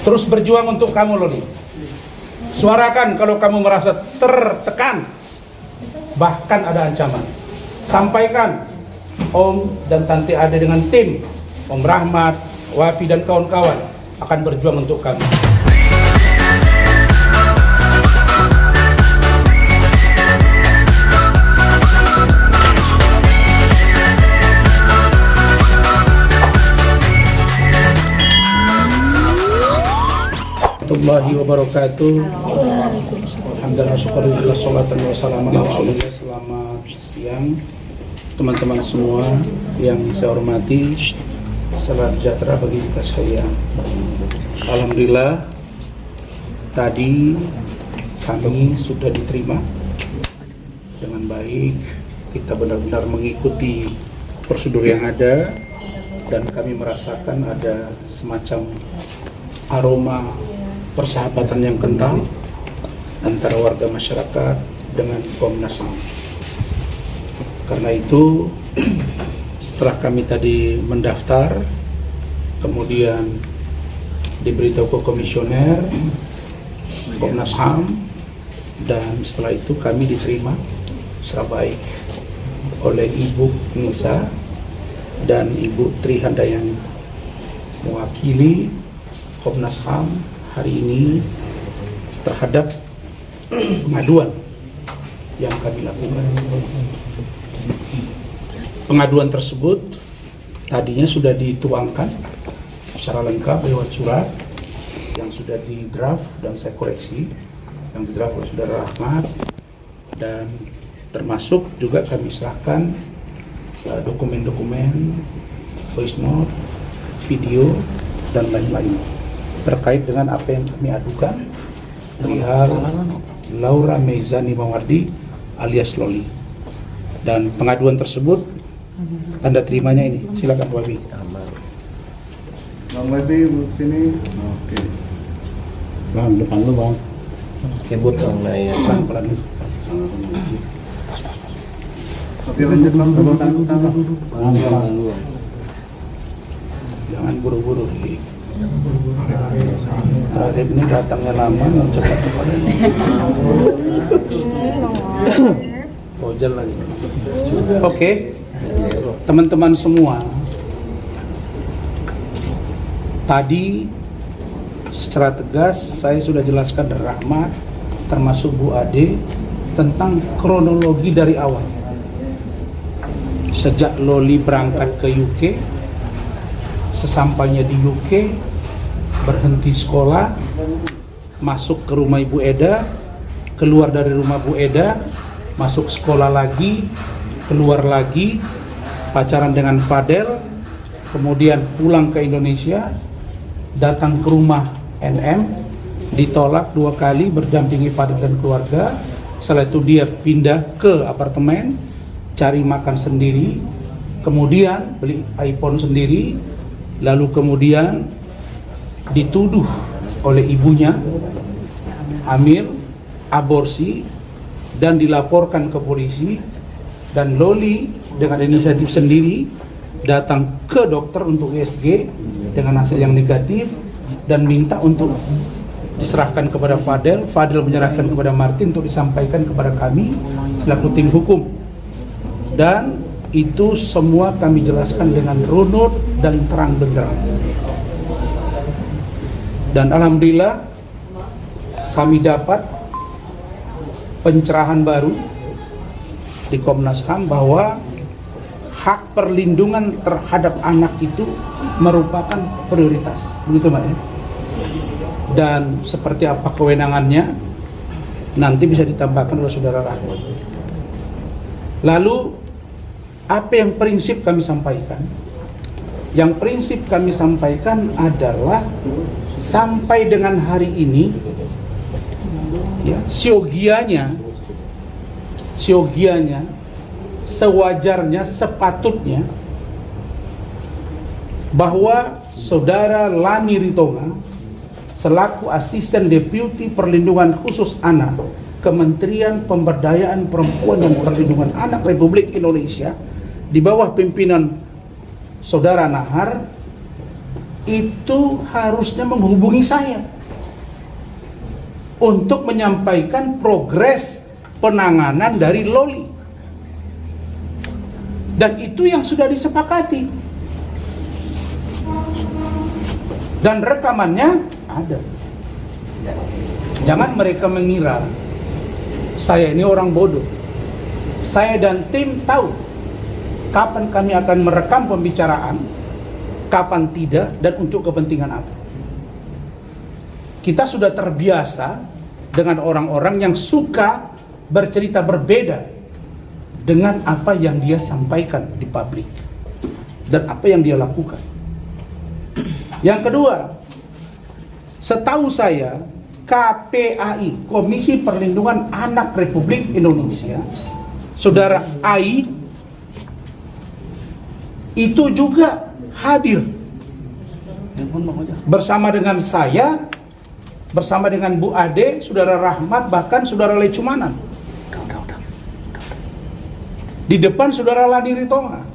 Terus berjuang untuk kamu, Loli. Suarakan kalau kamu merasa tertekan, bahkan ada ancaman. Sampaikan. Om dan Tante Ade dengan tim, Om Rahmat, Wafi dan kawan-kawan akan berjuang untuk kamu. Warahmatullahi wabarakatuh. Alhamdulillah, syukurillah, sholatan wassalamu ala rasulillah. Selamat siang teman-teman semua yang saya hormati. Salam sejahtera bagi kita sekalian. Alhamdulillah, tadi kami sudah diterima dengan baik. Kita benar-benar mengikuti prosedur yang ada dan kami merasakan ada semacam aroma persahabatan yang kental antara warga masyarakat dengan Komnas HAM. Karena itu setelah kami tadi mendaftar, kemudian diberitahu ke komisioner Komnas HAM, dan setelah itu kami diterima secara baik oleh Ibu Nisa dan Ibu Tri Handayani mewakili Komnas HAM hari ini terhadap pengaduan yang kami lakukan. Pengaduan tersebut tadinya sudah dituangkan secara lengkap lewat surat yang sudah di draft dan saya koreksi, yang di draft oleh Saudara Rahmat, dan termasuk juga kami serahkan dokumen-dokumen, voice note, video, dan lain-lain terkait dengan apa yang kami adukan perihal Laura Meizani Mawardi alias Loli. Dan pengaduan tersebut tanda terimanya ini, silakan Wabi. Bang Wabi, sini. Oke. Bang, depan lu bang. Kebut bang, ya. Pelan-pelan. Oke, lanjut bang. Jangan buru-buru. Arif ini datangnya lama, cepat-cepat. Ojel lagi. Oke, teman-teman semua, tadi secara tegas saya sudah jelaskan dari Rahmat, termasuk Bu Ade, tentang kronologi dari awal. Sejak Loli berangkat ke UK, sesampainya di UK, berhenti sekolah, masuk ke rumah Ibu Eda, keluar dari rumah Bu Eda, masuk sekolah lagi, keluar lagi, pacaran dengan Fadel, kemudian pulang ke Indonesia, datang ke rumah NM, ditolak 2 kali berdampingi Fadel dan keluarga. Setelah itu dia pindah ke apartemen, cari makan sendiri, kemudian beli iPhone sendiri, lalu kemudian dituduh oleh ibunya hamil, aborsi, dan dilaporkan ke polisi. Dan Loli dengan inisiatif sendiri datang ke dokter untuk USG dengan hasil yang negatif dan minta untuk diserahkan kepada Fadel. Fadel menyerahkan kepada Martin untuk disampaikan kepada kami selaku tim hukum. Dan itu semua kami jelaskan dengan runut dan terang benderang. Dan alhamdulillah kami dapat pencerahan baru di Komnas HAM bahwa hak perlindungan terhadap anak itu merupakan prioritas. Begitu Mbak ya? Dan seperti apa kewenangannya nanti bisa ditambahkan oleh Saudara Rahmat. Lalu apa yang prinsip kami sampaikan? Yang prinsip kami sampaikan adalah sampai dengan hari ini, ya, siogianya, sewajarnya, sepatutnya bahwa Saudara Lani Ritonga selaku Asisten Deputi Perlindungan Khusus Anak Kementerian Pemberdayaan Perempuan dan Perlindungan Anak Republik Indonesia di bawah pimpinan Saudara Nahar itu harusnya menghubungi saya untuk menyampaikan progres penanganan dari Loli. Dan itu yang sudah disepakati. Dan rekamannya ada. Jangan mereka mengira saya ini orang bodoh. Saya dan tim tahu kapan kami akan merekam pembicaraan, kapan tidak, dan untuk kepentingan apa. Kita sudah terbiasa dengan orang-orang yang suka bercerita berbeda dengan apa yang dia sampaikan di publik dan apa yang dia lakukan. Yang kedua, setahu saya KPAI, Komisi Perlindungan Anak Republik Indonesia, Saudara Ai itu juga hadir bersama dengan saya, bersama dengan Bu Ade, Saudara Rahmat, bahkan Saudara Lecumanan. Di depan Saudara Lani Ritonga,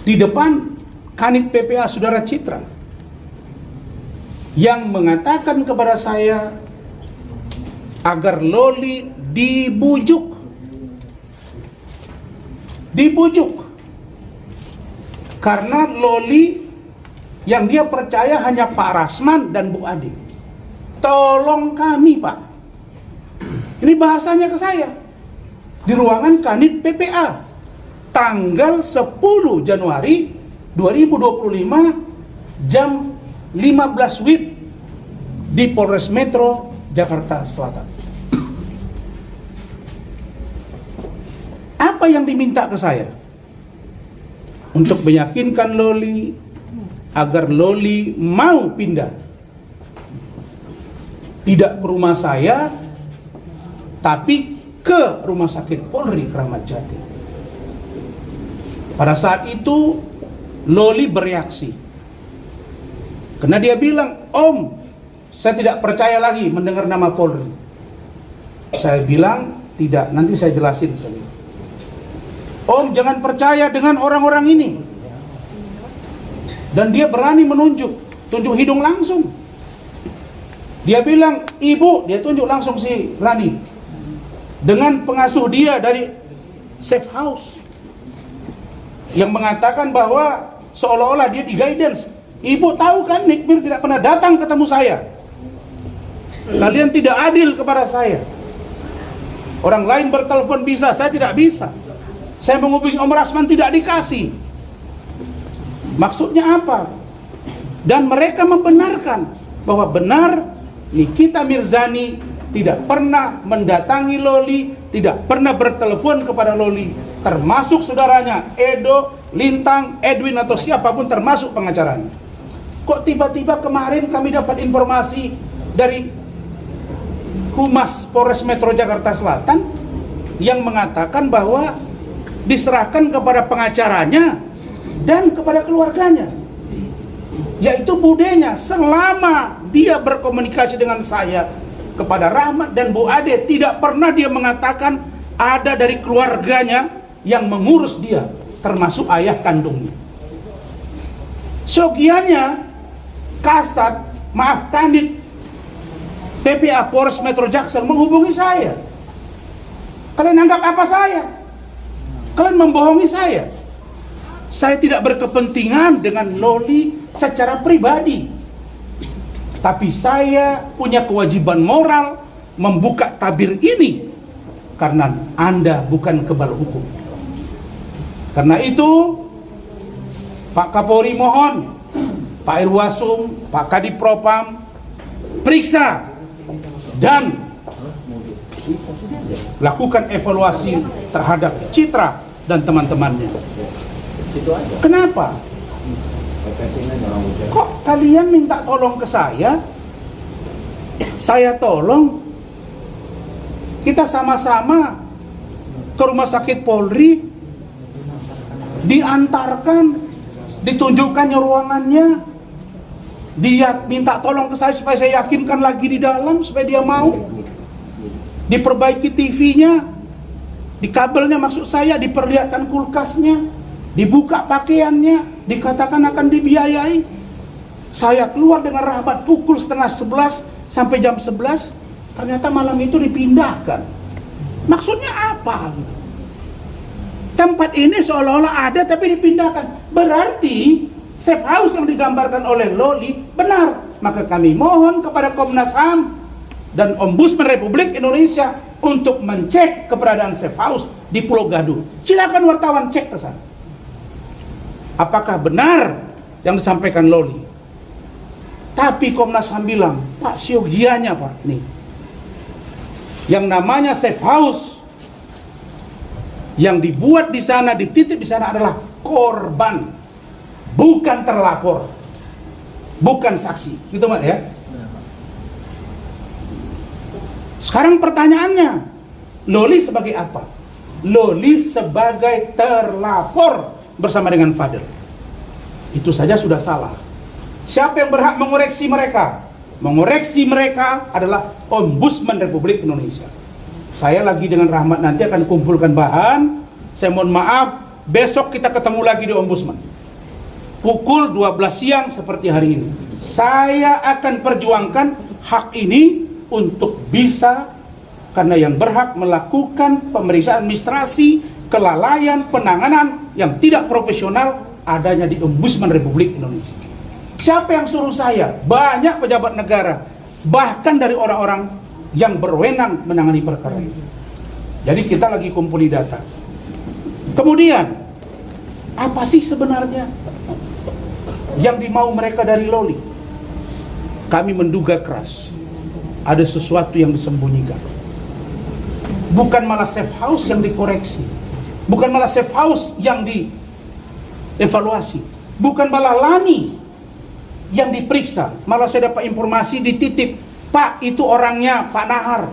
di depan Kanit PPA Saudara Citra, yang mengatakan kepada saya agar Loli dibujuk karena Loli yang dia percaya hanya Pak Rasman dan Bu Ade. Tolong kami, Pak. Ini bahasanya ke saya di ruangan Kanit PPA tanggal 10 Januari 2025 jam 15 WIB di Polres Metro Jakarta Selatan. Apa yang diminta ke saya? Untuk meyakinkan Loli agar Loli mau pindah. Tidak ke rumah saya, tapi ke Rumah Sakit Polri Kramat Jati. Pada saat itu Loli bereaksi. Karena dia bilang, "Om, saya tidak percaya lagi mendengar nama Polri." Saya bilang, "Tidak, nanti saya jelasin." "Om, jangan percaya dengan orang-orang ini." Dan dia berani tunjuk hidung langsung. Dia bilang, "Ibu," dia tunjuk langsung si Rani, dengan pengasuh dia dari safe house, yang mengatakan bahwa seolah-olah dia di guidance. "Ibu tahu kan Nikmir tidak pernah datang ketemu saya. Kalian tidak adil kepada saya. Orang lain bertelepon bisa, saya tidak bisa. Saya menghubungi Om Rasman tidak dikasih." Maksudnya apa? Dan mereka membenarkan bahwa benar Nikita Mirzani tidak pernah mendatangi Loli, tidak pernah bertelepon kepada Loli, termasuk saudaranya Edo, Lintang, Edwin, atau siapapun termasuk pengacaranya. Kok tiba-tiba kemarin kami dapat informasi dari Humas Polres Metro Jakarta Selatan yang mengatakan bahwa diserahkan kepada pengacaranya dan kepada keluarganya, yaitu budenya. Selama dia berkomunikasi dengan saya, kepada Rahmat dan Bu Ade, tidak pernah dia mengatakan ada dari keluarganya yang mengurus dia, termasuk ayah kandungnya. Sogianya Kasat, Kanit PPA Polres Metro Jaksel menghubungi saya. Kalian anggap apa saya? Kalian membohongi saya. Saya tidak berkepentingan dengan Loli secara pribadi, tapi saya punya kewajiban moral membuka tabir ini karena Anda bukan kebal hukum. Karena itu Pak Kapolri mohon, Pak Irwasum, Pak Kadipropam, periksa dan lakukan evaluasi terhadap Citra dan teman-temannya. Kenapa? Kok kalian minta tolong ke saya? Saya tolong. Kita sama-sama ke Rumah Sakit Polri, diantarkan, ditunjukkannya ruangannya. Dia minta tolong ke saya supaya saya yakinkan lagi di dalam, supaya dia mau. Diperbaiki TV-nya, di kabelnya maksud saya, diperlihatkan kulkasnya, dibuka pakaiannya, dikatakan akan dibiayai. Saya keluar dengan Rahmat pukul 10:30 sampai jam 11, ternyata malam itu dipindahkan. Maksudnya apa? Tempat ini seolah-olah ada tapi dipindahkan. Berarti safe house yang digambarkan oleh Loli benar. Maka kami mohon kepada Komnas HAM dan Ombudsman Republik Indonesia untuk mencek keberadaan safe house di Pulau Gadung. Silakan wartawan cek ke sana. Apakah benar yang disampaikan Loli? Tapi Komnas HAM bilang, Pak, siogianya Pak, nih, yang namanya safe house yang dibuat di sana, dititip di sana adalah korban, bukan terlapor, bukan saksi, gitu Mbak ya. Sekarang pertanyaannya, Loli sebagai apa? Loli sebagai terlapor bersama dengan Fadel. Itu saja sudah salah. Siapa yang berhak mengoreksi mereka? Mengoreksi mereka adalah Ombudsman Republik Indonesia. Saya lagi dengan Rahmat nanti akan kumpulkan bahan. Saya mohon maaf, besok kita ketemu lagi di Ombudsman. Pukul 12 siang seperti hari ini. Saya akan perjuangkan hak ini untuk bisa, karena yang berhak melakukan pemeriksaan administrasi, kelalaian, penanganan yang tidak profesional adanya di Ombudsman Republik Indonesia. Siapa yang suruh saya? Banyak pejabat negara, bahkan dari orang-orang yang berwenang menangani perkara ini. Jadi kita lagi kumpuli data. Kemudian, apa sih sebenarnya yang dimau mereka dari Loli? Kami menduga keras ada sesuatu yang disembunyikan. Bukan malah safe house yang dikoreksi, bukan malah safe house yang dievaluasi, bukan malah Lani yang diperiksa. Malah saya dapat informasi dititip, Pak, itu orangnya Pak Nahar.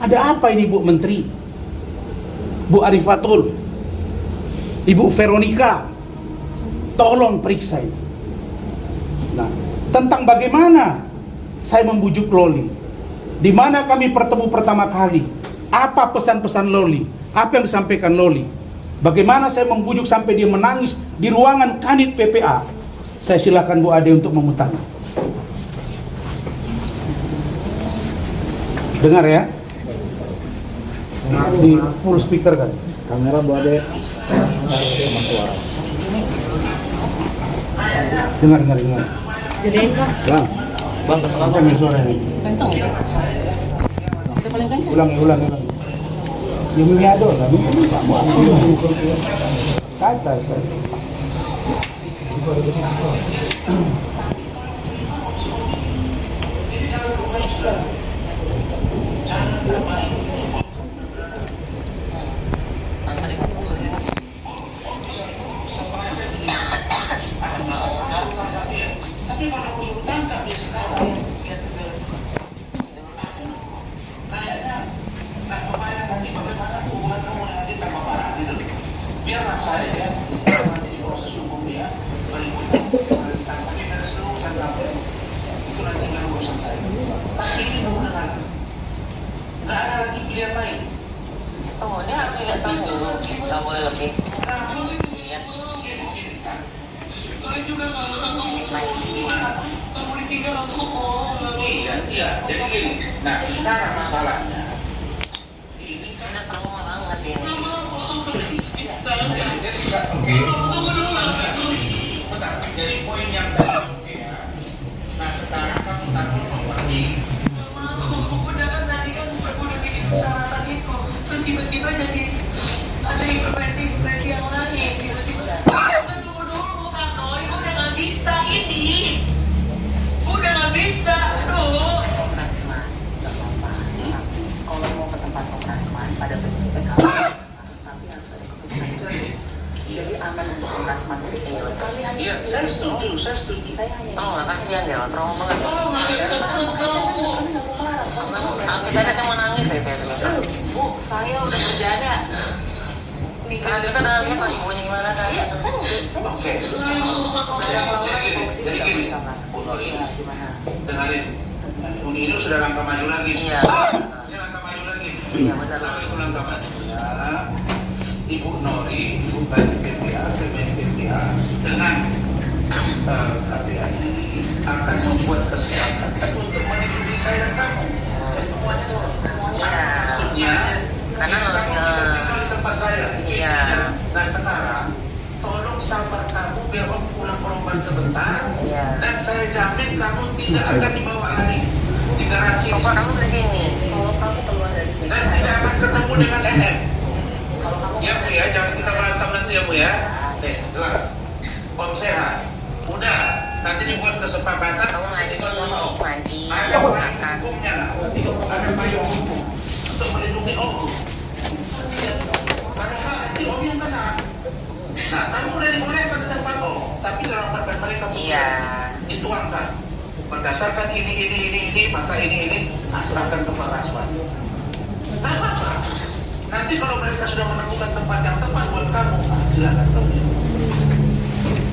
Ada apa ini Bu Menteri, Bu Arifatul, Ibu Veronica, tolong periksa itu. Nah, tentang bagaimana saya membujuk Loli, di mana kami bertemu pertama kali, apa pesan-pesan Loli, apa yang disampaikan Loli, bagaimana saya membujuk sampai dia menangis di ruangan Kanit PPA. Saya silakan Bu Ade untuk memutarnya. Dengar ya, di full speaker kan. Kamera Bu Ade. Dengar. Gedein kah? Bang. Bang, kesel apa? Kencang suara ini. Kenceng ya? Bisa paling kenceng? Ulang. Yung miyado, sabi ko, kata. Tunggu, dia harus dilihat tas dulu. Nggak boleh lebih. Lihat. Iya, jadi gini. Nah, sekarang masalahnya Ini trauma banget ini. jadi sekarang bentar, jadi poin yang tadi ya. Nah, sekarang kamu takut pergi. Udah kan tadi kan udah bikin persyaratan itu, terus tiba-tiba jadi ada intervensi yang lain, tiba-tiba tunggu dulu Kak Noy, udah nggak bisa ini, udah nggak bisa, aduh. Operasman, nggak apa-apa. Kalau mau ke tempat operasman, pada prinsipnya kamu, tapi harus ada keputusan dulu. Jadi aman untuk operasman. Sekali hanya. Iya, saya setuju. Saya hanya. Oh, nggak kasihan ya, trauma banget. Oh, nggak bisa Kami nggak perlu melarang. Nangis aja kan mau nangis ya kayak gitu. Bu, saya udah berjada. Karena kita udah lihat lagi ibunya gimana kan. Iya, saya Oke. udah melakukan fungsi Jadi tidak gini, berkamar. Bu Nori, Iya, gimana? dengarin. Ini sudah langkah maju lagi. Iya. Ini langkah maju lagi. Iya, benar. Tapi itu langkah maju ya. Ibu Nori, Ibu Kadif PPA, Kemen PPA dengan KPAI akan membuat kesepakatan untuk melindungi saya dan kamu. Semuanya tuh. Iya. Maksudnya, Karena kamu bisa tinggal di tempat saya. Iya. Nah sekarang, tolong sabar kamu biar om pulang berobat sebentar. Iya. Dan saya jamin kamu tidak akan dibawa lagi. Digaransi. Pokok kamu di sini. Kalau kamu keluar dari sini, Dan tidak akan ketemu dengan NM. kalau kamu Ya Bu ya, jangan kita berantem nanti ya Bu ya. Jelas. Om sehat. Udah, nanti dibuat kesepakatan. Kamu tinggal sama Om. mandi, Ada payung makan. hukumnya lah. Ada payung hukum untuk melindungi Om. Karena nanti Om yang kena. Nah, kamu udah dibolehkan ke tempat Om, tapi dalam permen mereka Iya. dituangkan. Berdasarkan ini, maka ini, nah, serahkan ke Pak Raswan. Nah, apa? Nanti kalau mereka sudah menemukan tempat yang tepat buat kamu, nah, silakan kamu.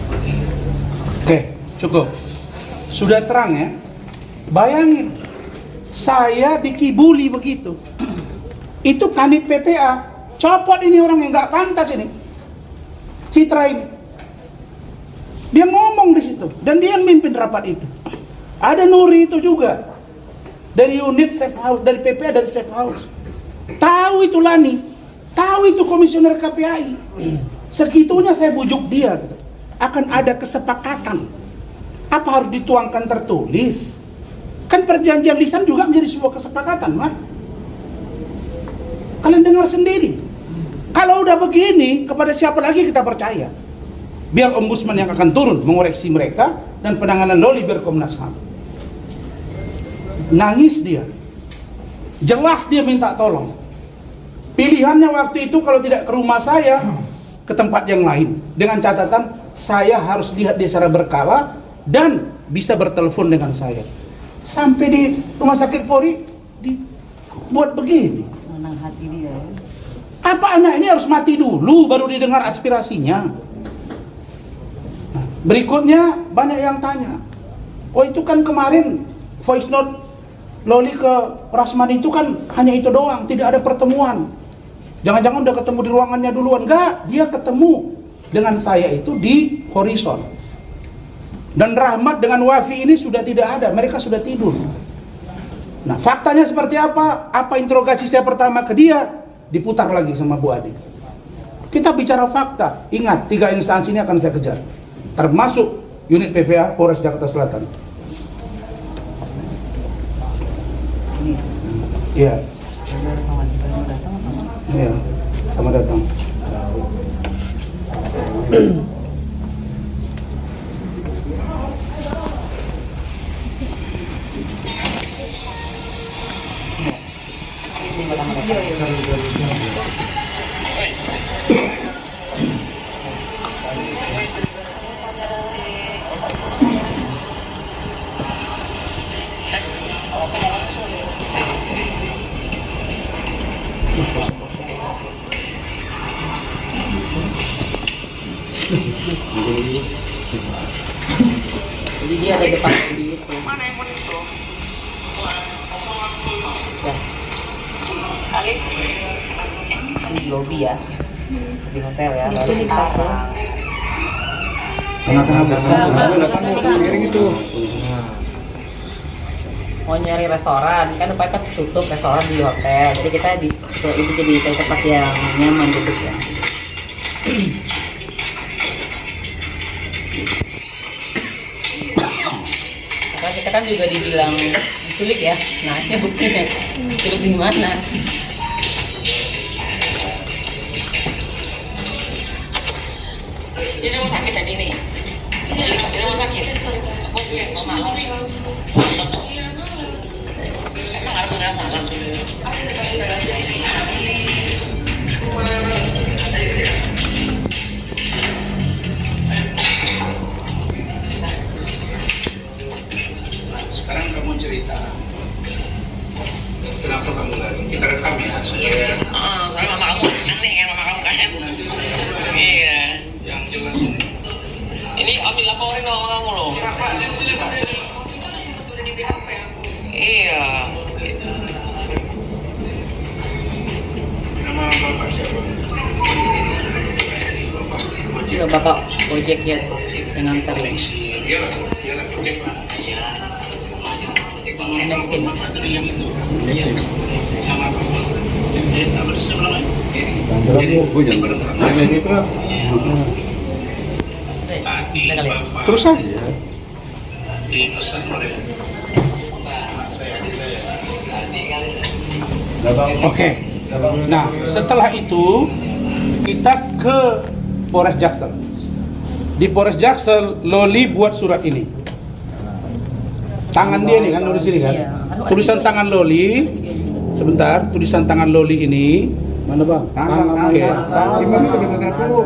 Begitu. Oke, cukup. Sudah terang ya. Bayangin, saya dikibuli begitu. Itu Kanit PPA, copot ini orang yang nggak pantas ini. Citra ini. Dia ngomong di situ dan dia yang mimpin rapat itu. Ada Nuri itu juga dari unit safe house, dari PPA, dari safe house. Tahu itu Lani, tahu itu komisioner KPAI. Segitunya saya bujuk dia gitu. Akan ada kesepakatan. Apa harus dituangkan tertulis? Kan perjanjian lisan juga menjadi sebuah kesepakatan, Mak. Kalian dengar sendiri. Kalau udah begini, kepada siapa lagi kita percaya? Biar ombudsman yang akan turun mengoreksi mereka dan penanganan Loli biar Komnas HAM. Nangis dia. Jelas dia minta tolong. Pilihannya waktu itu kalau tidak ke rumah saya, ke tempat yang lain. Dengan catatan saya harus lihat dia secara berkala dan bisa bertelepon dengan saya. Sampai di rumah sakit Polri dibuat begini. Menang hati dia. Apa anak ini harus mati dulu baru didengar aspirasinya? Nah, berikutnya banyak yang tanya, oh itu kan kemarin voice note Loli ke Rasman itu kan hanya itu doang, tidak ada pertemuan. Jangan-jangan udah ketemu di ruangannya duluan. Enggak, dia ketemu dengan saya itu di Horizon. Dan Rahmat dengan Wafi ini sudah tidak ada, mereka sudah tidur. Nah, faktanya seperti apa? Apa interogasi saya pertama ke dia? Diputar lagi sama Bu Adi. Kita bicara fakta. Ingat, 3 instansi ini akan saya kejar. Termasuk unit PPA Polres Jakarta Selatan. Iya. Iya. Selamat datang. Jadi dia ada depan di itu. Mana yang itu? Ya, Alif. di lobby ya. Di hotel ya. Lalu kita ke Tengah-tengah miring itu. mau nyari restoran, kan depan kan tutup restoran di hotel. Jadi kita di itu jadi tempat yang nyaman duduk ya. Karena kita kan juga dibilang diculik ya. Nah, ini buktinya. Diculik di mana? Dia di rumah sakit tadi nih. Di rumah sakit. Puskesmas malam. Emang ada nggak salah? Sekarang kamu cerita. Kenapa kamu lari? Kita rekam ya. Soalnya mama kamu aneh kan, mama kamu kan. Iya. Yang jelas ini. Ini Om dilaporin sama kamu loh. Iya. Nama bapak siapa? bapak ojeknya tuh yang nganter ya. Nexin. Udah kali ya? Terus saja. Dipesan oleh saya Oke. Nah, setelah itu kita ke Polres Jaksel. Di Polres Jaksel, Loli buat surat ini. Tangan dia nih kan, nulis ini kan. Iya. Tulisan tangan Loli. Sebentar, tulisan tangan Loli ini. Mana bang? Oke. Gimana tuh dengan aku?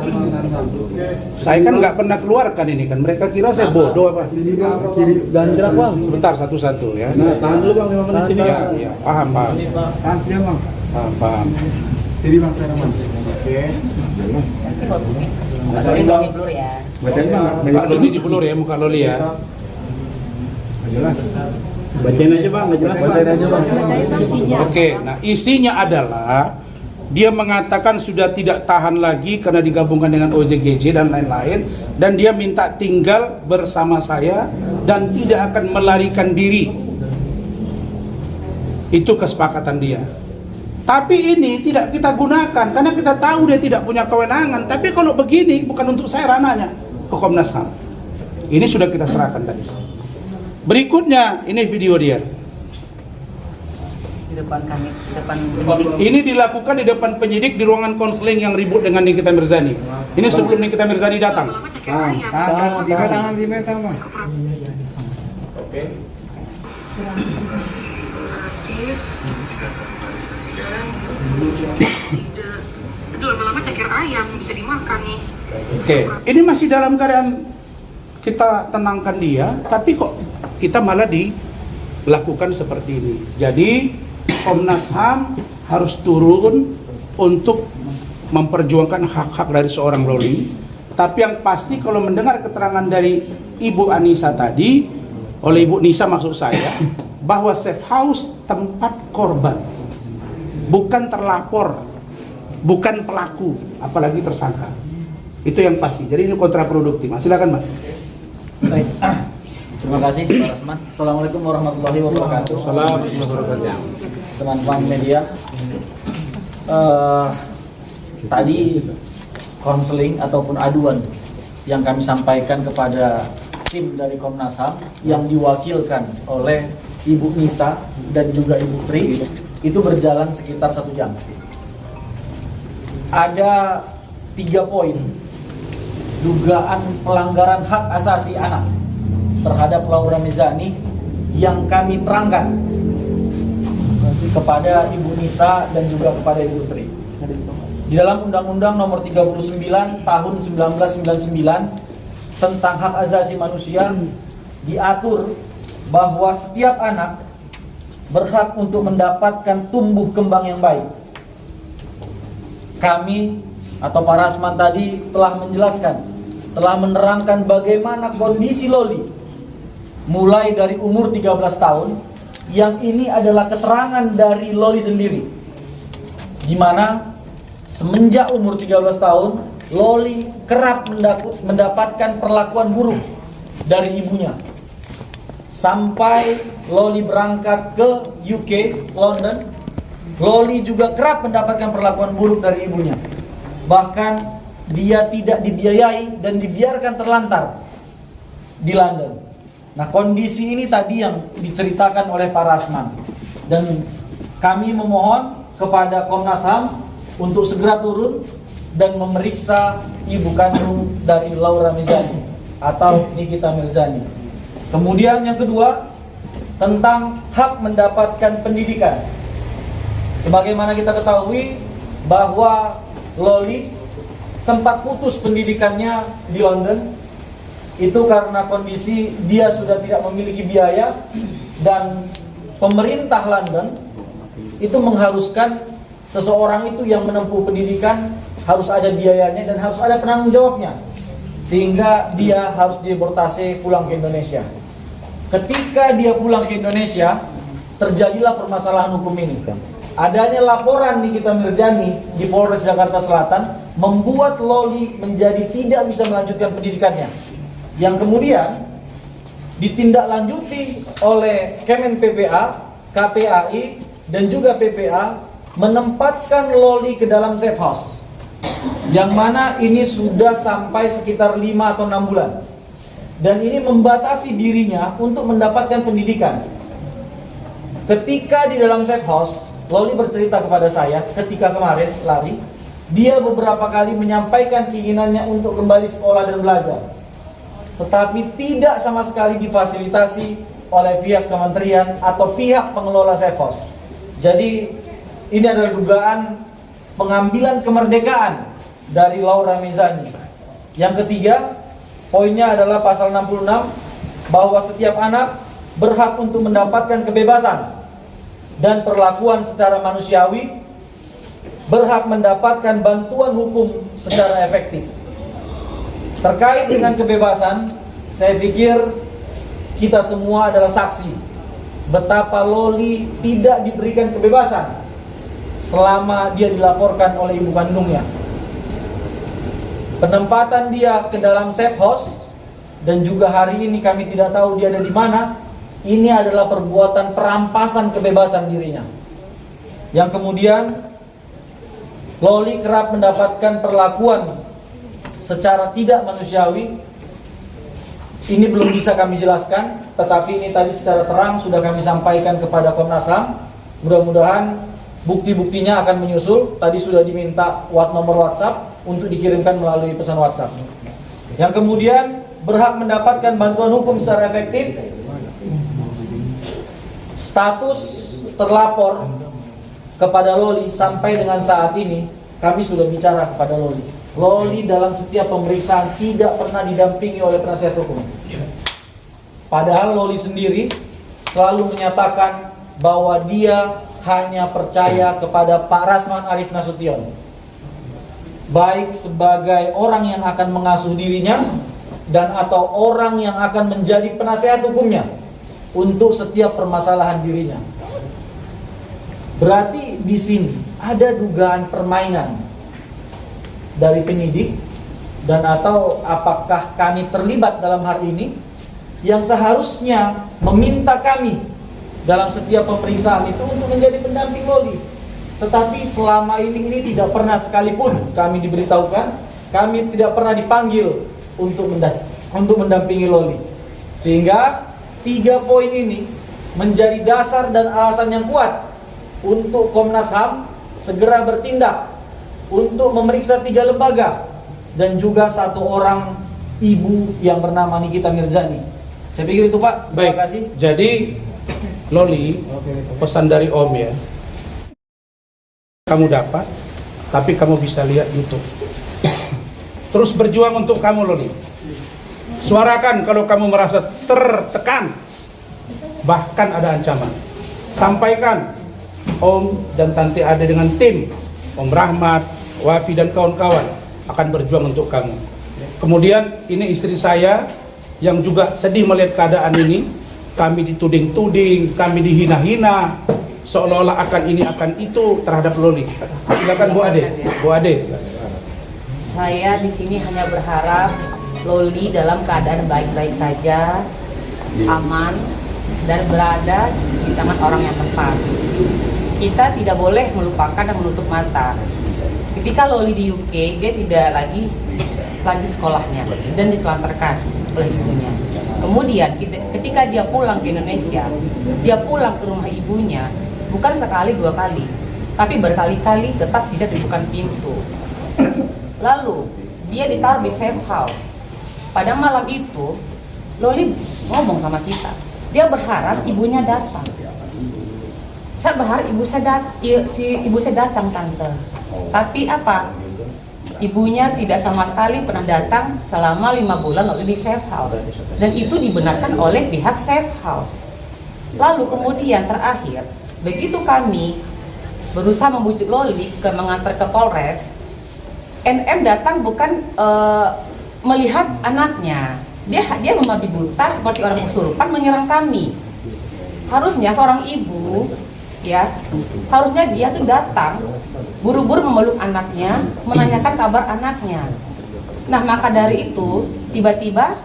Saya kan nggak pernah keluarkan ini kan. Mereka kira saya bodoh apa? Kiri dan gerak bang. Sebentar, satu-satu ya. Nah, tahan dulu bang 5 menit sini. Ya, ya, paham. Tahan sini bang. Paham. Sini bang sekarang bang. Oke. Nanti buat bukit. Loli tuangin blur ya. Bacain bang. Pak Loli dibulur ya, muka Loli ya. Jelas. Bacain aja bang, nggak jelas. Bacain aja bang. Oke, nah isinya adalah dia mengatakan sudah tidak tahan lagi karena digabungkan dengan OJGJ dan lain-lain, dan dia minta tinggal bersama saya dan tidak akan melarikan diri. Itu kesepakatan dia. Tapi ini tidak kita gunakan karena kita tahu dia tidak punya kewenangan. Tapi kalau begini bukan untuk saya ranahnya, ke Komnas HAM. Ini sudah kita serahkan tadi. Berikutnya ini video dia. Di depan kami, di depan penyidik. Ini dilakukan di depan penyidik di ruangan konseling yang ribut dengan Nikita Mirzani. Ini sebelum Nikita Mirzani datang. Tangan di metal bang. Oke. Udah lama-lama ceker ayam bisa dimakan nih. Oke, ini masih dalam keadaan kita tenangkan dia, tapi kok kita malah dilakukan seperti ini. Jadi Komnas HAM harus turun untuk memperjuangkan hak-hak dari seorang Loli. Tapi yang pasti kalau mendengar keterangan dari Ibu Anissa tadi, oleh Ibu Nisa maksud saya, bahwa safe house tempat korban, bukan terlapor, bukan pelaku, apalagi tersangka. Itu yang pasti. Jadi ini kontraproduktif. Silakan, Mas. Baik. Terima kasih Pak Rasman. Assalamualaikum warahmatullahi wabarakatuh. Teman-teman media. Tadi konseling ataupun aduan yang kami sampaikan kepada tim dari Komnas HAM yang diwakilkan oleh Ibu Nisa dan juga Ibu Tri itu berjalan sekitar 1 jam. Ada 3 poin dugaan pelanggaran hak asasi anak terhadap Laura Mizani yang kami terangkan kepada Ibu Nisa dan juga kepada Ibu Tri. Di dalam Undang-Undang Nomor 39 Tahun 1999 tentang hak asasi manusia diatur bahwa setiap anak berhak untuk mendapatkan tumbuh kembang yang baik. Kami atau Pak Rasman tadi telah menjelaskan, telah menerangkan bagaimana kondisi Loli mulai dari umur 13 tahun, yang ini adalah keterangan dari Loli sendiri, di mana semenjak umur 13 tahun Loli kerap mendapatkan perlakuan buruk dari ibunya. Sampai Loli berangkat ke UK, London, Loli juga kerap mendapatkan perlakuan buruk dari ibunya. Bahkan dia tidak dibiayai dan dibiarkan terlantar di London. Nah, kondisi ini tadi yang diceritakan oleh Pak Rasman. Dan kami memohon kepada Komnas HAM untuk segera turun dan memeriksa ibu kandung dari Laura Mizani atau Nikita Mirzani. Kemudian yang kedua, tentang hak mendapatkan pendidikan. Sebagaimana kita ketahui bahwa Loli sempat putus pendidikannya di London itu karena kondisi dia sudah tidak memiliki biaya, dan pemerintah London itu mengharuskan seseorang itu yang menempuh pendidikan harus ada biayanya dan harus ada penanggung jawabnya, sehingga dia harus deportasi pulang ke Indonesia. Ketika dia pulang ke Indonesia, terjadilah permasalahan hukum ini. Adanya laporan Nikita Mirzani di Polres Jakarta Selatan membuat Loli menjadi tidak bisa melanjutkan pendidikannya, yang kemudian ditindaklanjuti oleh Kemen PPA, KPAI, dan juga PPA menempatkan Loli ke dalam safe house, yang mana ini sudah sampai sekitar 5 atau 6 bulan, dan ini membatasi dirinya untuk mendapatkan pendidikan. Ketika di dalam safe house, Loli bercerita kepada saya ketika kemarin lari, dia beberapa kali menyampaikan keinginannya untuk kembali sekolah dan belajar, tetapi tidak sama sekali difasilitasi oleh pihak kementerian atau pihak pengelola safe house. Jadi ini adalah dugaan pengambilan kemerdekaan dari Laura Mizani. Yang ketiga, poinnya adalah pasal 66, bahwa setiap anak berhak untuk mendapatkan kebebasan dan perlakuan secara manusiawi, berhak mendapatkan bantuan hukum secara efektif. Terkait dengan kebebasan, saya pikir kita semua adalah saksi betapa Loli tidak diberikan kebebasan selama dia dilaporkan oleh ibu kandungnya. Penempatan dia ke dalam safe house, dan juga hari ini kami tidak tahu dia ada di mana. Ini adalah perbuatan perampasan kebebasan dirinya, yang kemudian Loli kerap mendapatkan perlakuan secara tidak manusiawi. Ini belum bisa kami jelaskan, tetapi ini tadi secara terang sudah kami sampaikan kepada Komnas HAM. Mudah-mudahan bukti-buktinya akan menyusul. Tadi sudah diminta nomor WhatsApp untuk dikirimkan melalui pesan WhatsApp. Yang kemudian berhak mendapatkan bantuan hukum secara efektif. Status terlapor kepada Loli sampai dengan saat ini, kami sudah bicara kepada Loli. Loli dalam setiap pemeriksaan tidak pernah didampingi oleh penasihat hukum. Padahal Loli sendiri selalu menyatakan bahwa dia hanya percaya kepada Pak Rasman Arif Nasution, baik sebagai orang yang akan mengasuh dirinya dan atau orang yang akan menjadi penasehat hukumnya untuk setiap permasalahan dirinya. Berarti di sini ada dugaan permainan dari penyidik, dan atau apakah kami terlibat dalam hal ini, yang seharusnya meminta kami dalam setiap pemeriksaan itu untuk menjadi pendamping Loli. Tetapi selama ini tidak pernah sekalipun kami diberitahukan, kami tidak pernah dipanggil untuk mendampingi Loli. Sehingga 3 poin ini menjadi dasar dan alasan yang kuat untuk Komnas HAM segera bertindak untuk memeriksa 3 lembaga dan juga 1 orang ibu yang bernama Nikita Mirzani. Saya pikir itu, Pak. Terima kasih. Jadi Loli, pesan dari Om ya, kamu dapat, tapi kamu bisa lihat YouTube. Terus berjuang untuk kamu, Loli. Suarakan kalau kamu merasa tertekan, bahkan ada ancaman. Sampaikan. Om dan Tante Ade dengan tim Om Rahmat, Wafi dan kawan-kawan akan berjuang untuk kamu. Kemudian ini istri saya yang juga sedih melihat keadaan ini. Kami dituding-tuding, kami dihina-hina, seolah-olah akan ini akan itu terhadap Loli. Silakan Bu Ade. Bu Ade. Saya di sini hanya berharap Loli dalam keadaan baik-baik saja, aman, dan berada di tangan orang yang tepat. Kita tidak boleh melupakan dan menutup mata. Ketika Loli di UK, dia tidak lagi lanjut sekolahnya dan ditelantarkan oleh ibunya. Kemudian ketika dia pulang ke Indonesia, dia pulang ke rumah ibunya bukan sekali 2 kali, tapi berkali-kali tetap tidak dibuka pintu. Lalu dia ditaruh di safe house. Pada malam itu Loli ngomong sama kita, dia berharap ibunya datang. Saya berharap ibu saya datang, Tante. Tapi apa? Ibunya tidak sama sekali pernah datang selama 5 bulan Loli di safe house, dan itu dibenarkan oleh pihak safe house. Lalu kemudian terakhir, begitu kami berusaha membujuk Loli mengantar ke Polres, NM datang bukan melihat anaknya, dia membabi buta seperti orang kesurupan menyerang kami. Harusnya seorang ibu ya, harusnya dia tuh datang buru-buru memeluk anaknya, menanyakan kabar anaknya. Nah, maka dari itu tiba-tiba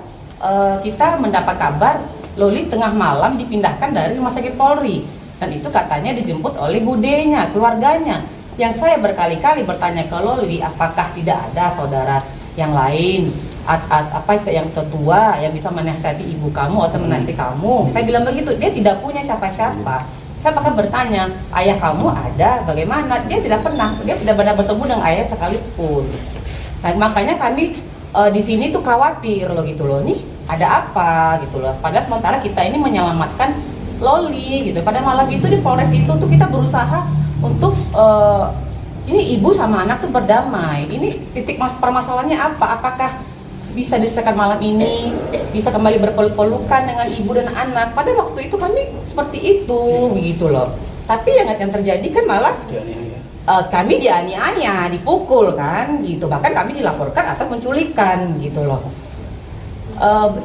kita mendapat kabar Loli tengah malam dipindahkan dari rumah sakit Polri, dan itu katanya dijemput oleh budenya, keluarganya. Yang saya berkali-kali bertanya ke Loli, apakah tidak ada saudara yang lain, apa itu yang tertua yang bisa menasihati ibu kamu atau menasihati kamu? Saya bilang begitu. Dia tidak punya siapa-siapa. Saya bahkan bertanya, ayah kamu ada, bagaimana? Dia tidak pernah, dia tidak pernah bertemu dengan ayah sekalipun. Nah, makanya kami di sini tuh khawatir loh gitu loh, nih ada apa gitu loh. Padahal sementara kita ini menyelamatkan Loli gitu. Pada malam itu di Polres itu tuh kita berusaha untuk ini ibu sama anak tuh berdamai. Ini titik permasalahannya apa? Apakah bisa diselesaikan malam ini, bisa kembali berpeluk-pelukan dengan ibu dan anak? Pada waktu itu kami seperti itu gitu loh. Tapi yang terjadi kan malah kami dianiaya, dipukul kan gitu. Bahkan kami dilaporkan atau menculikan gitu loh.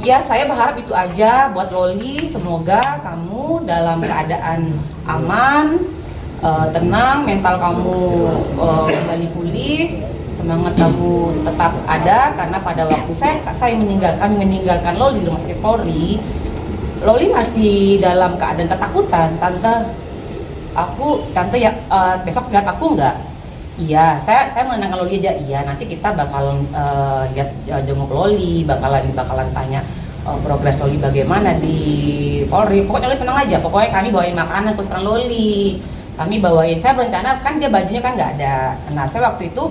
Ya saya berharap itu aja buat Loli. Semoga kamu dalam keadaan aman, tenang, mental kamu kembali pulih, semangat kamu tetap ada. Karena pada waktu kami meninggalkan Loli di rumah sakit Polri, Loli masih dalam keadaan ketakutan. Tante ya besok lihat aku nggak? Iya, saya menenangkan Loli aja. Iya, nanti kita bakalan lihat jenguk Loli, bakalan tanya progres Loli bagaimana di Polri. Pokoknya Loli tenang aja. Pokoknya kami bawain makanan kesukaan Loli. Kami bawain. Saya berencana kan dia bajunya kan nggak ada. Nah, saya waktu itu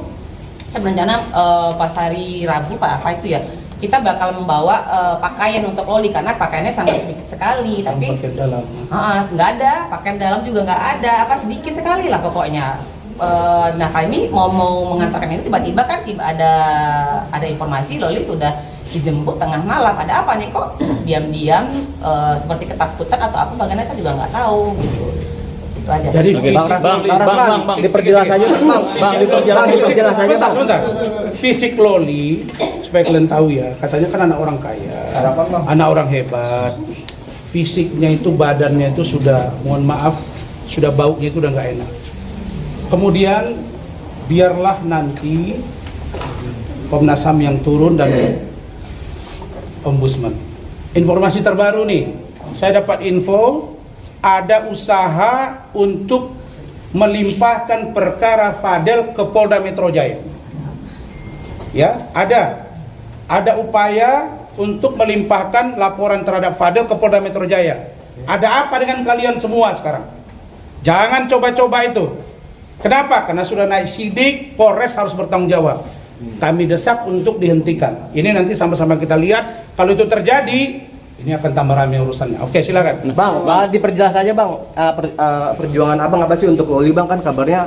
saya berencana pas hari Rabu apa itu ya, kita bakal membawa pakaian untuk Loli karena pakaiannya sangat sedikit sekali. Tapi pakaian dalam nggak ada, pakaian dalam juga nggak ada, apa sedikit sekali lah pokoknya. Nah kami mau mengantarkan itu tiba-tiba kan ada informasi Loli sudah dijemput tengah malam. Ada apa nih kok diam-diam seperti ketakutan atau apa bagaimana saya juga nggak tahu gitu. Itu aja. Jadi Bang, diperjelas aja Bang. Sebentar. Fisik Loli supaya kalian tahu ya, katanya kan anak orang kaya, anak orang hebat. Fisiknya itu, badannya itu sudah, mohon maaf, sudah baunya itu udah nggak enak. Kemudian biarlah nanti Komnas HAM yang turun dan Ombudsman. Informasi terbaru nih, saya dapat info ada usaha untuk melimpahkan perkara Fadel ke Polda Metro Jaya. Ya, ada upaya untuk melimpahkan laporan terhadap Fadel ke Polda Metro Jaya. Ada apa dengan kalian semua sekarang? Jangan coba-coba itu. Kenapa? Karena sudah naik sidik, Polres harus bertanggung jawab. Kami desak untuk dihentikan. Ini nanti sama-sama kita lihat. Kalau itu terjadi, ini akan tambah ramai urusannya. Oke, silakan. Bang, diperjelas aja Bang, perjuangan Abang apa sih untuk Loli Bang? Kan kabarnya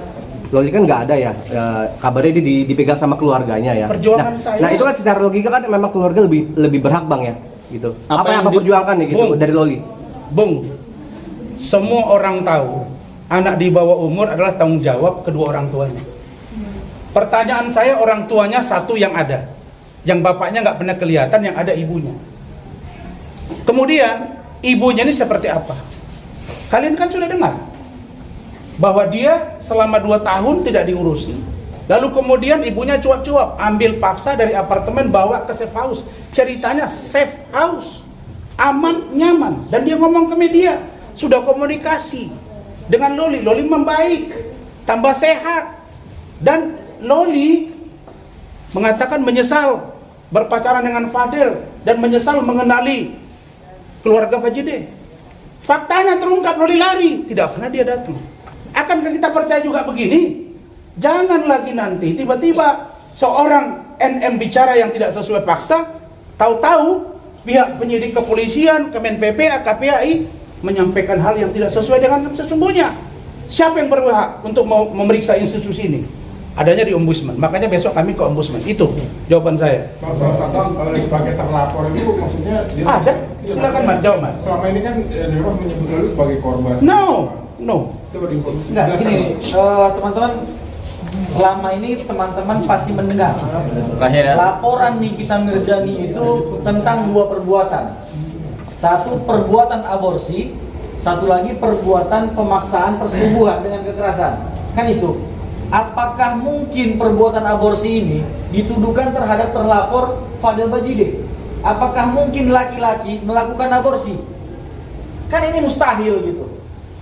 Loli kan nggak ada ya, kabarnya dia dipegang sama keluarganya ya. Perjuangan saya. Nah itu kan secara logika kan memang keluarga lebih berhak Bang ya, gitu. Apa yang Abang perjuangkan nih gitu dari Loli? Bung, semua orang tahu anak di bawah umur adalah tanggung jawab kedua orang tuanya. Pertanyaan saya, orang tuanya satu yang ada, yang bapaknya nggak pernah kelihatan, yang ada ibunya. Kemudian ibunya ini seperti apa? Kalian kan sudah dengar bahwa dia selama 2 tahun tidak diurusi. Lalu kemudian ibunya cuap-cuap, ambil paksa dari apartemen bawa ke safe house. Ceritanya safe house, aman, nyaman. Dan dia ngomong ke media, sudah komunikasi dengan Loli. Loli membaik, tambah sehat. Dan Loli mengatakan menyesal berpacaran dengan Fadel dan menyesal mengenali keluarga Pak Jide. Faktanya terungkap, Loli lari, tidak pernah dia datang. Akankah kita percaya juga begini? Jangan lagi nanti tiba-tiba seorang NM bicara yang tidak sesuai fakta, tahu-tahu pihak penyidik kepolisian, Kemen PPA, KPAI menyampaikan hal yang tidak sesuai dengan sesungguhnya. Siapa yang berhak untuk memeriksa institusi ini? Adanya di Ombudsman. Makanya besok kami ke Ombudsman. Itu jawaban saya. Mas Satang sebagai terlapor itu maksudnya ada? Silakan Mas, jawab Mas. Selama ini kan Dewa menyebut Loli sebagai korban. No. Coba diinformasi. Enggak, gini, teman-teman, selama ini teman-teman pasti mendengar laporan Nikita Mirzani itu tentang 2 perbuatan. Satu, perbuatan aborsi. Satu lagi perbuatan pemaksaan persetubuhan dengan kekerasan. Kan itu. Apakah mungkin perbuatan aborsi ini dituduhkan terhadap terlapor Fadel Bajide? Apakah mungkin laki-laki melakukan aborsi? Kan ini mustahil gitu.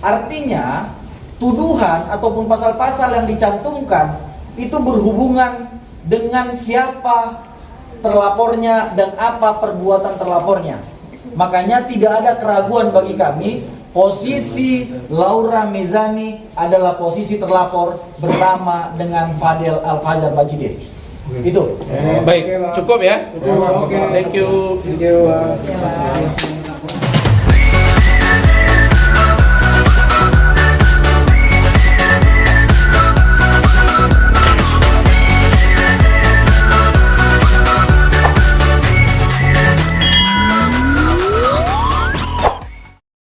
Artinya tuduhan ataupun pasal-pasal yang dicantumkan itu berhubungan dengan siapa terlapornya dan apa perbuatan terlapornya. Makanya tidak ada keraguan bagi kami, posisi Laura Mezani adalah posisi terlapor bersama dengan Fadel Al-Fajar Bajide. Itu. Baik, cukup ya. Oke. Thank you. Thank you.